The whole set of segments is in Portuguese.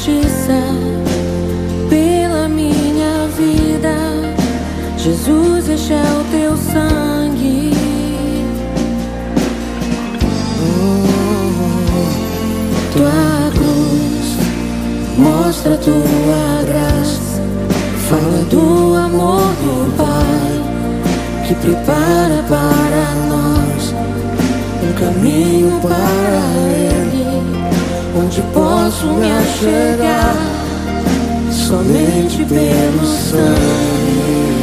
justiça pela minha vida. Jesus, este é o teu sangue. Tua cruz mostra tua graça, fala do amor do Pai, que prepara para nós um caminho para Ele, onde posso me achegar somente pelo sangue.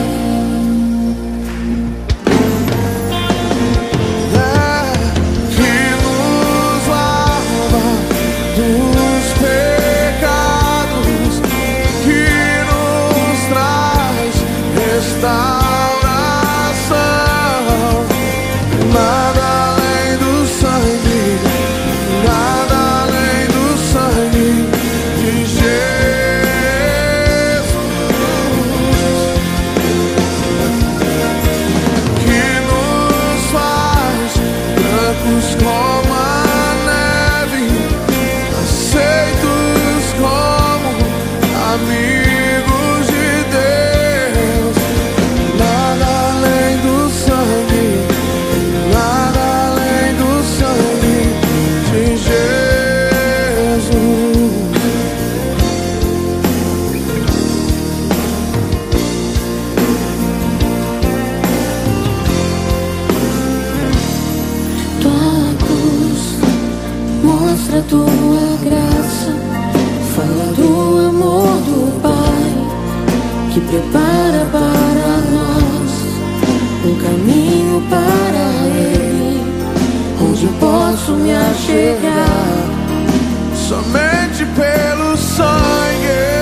Mostra tua graça, fala do amor do Pai, que prepara para nós um caminho para Ele, onde posso me achegar somente pelo sangue.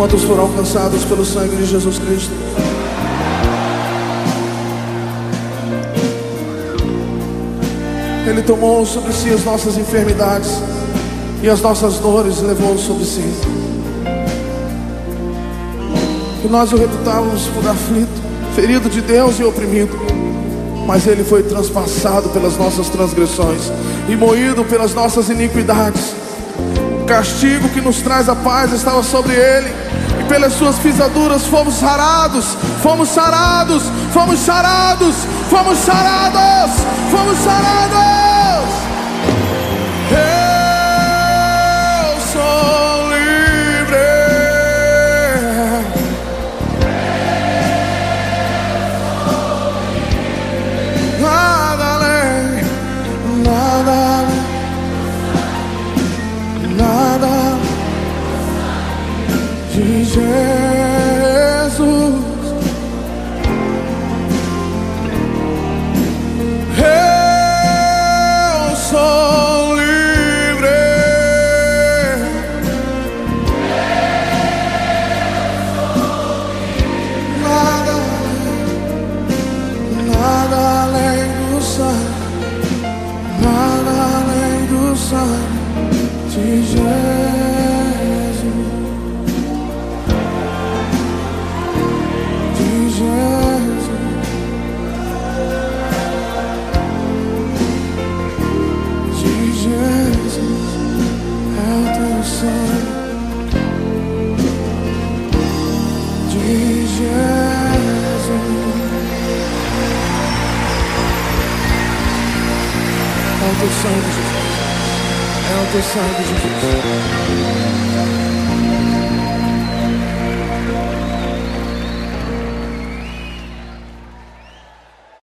Quantos foram alcançados pelo sangue de Jesus Cristo? Ele tomou sobre si as nossas enfermidades e as nossas dores levou sobre si. E nós o reputávamos por aflito, ferido de Deus e oprimido, mas Ele foi transpassado pelas nossas transgressões e moído pelas nossas iniquidades. O castigo que nos traz a paz estava sobre Ele, e pelas suas pisaduras fomos sarados, fomos sarados, fomos sarados, fomos sarados, fomos sarados. Eu sou livre. Nada além, nada, nada de Jesus. Eu sou livre. Nada, nada além do sangue, nada além do sangue de Jesus, de Jesus, de Jesus. É o teu sangue, de Jesus. É o teu sangue, Jesus. É o teu sangue, Jesus.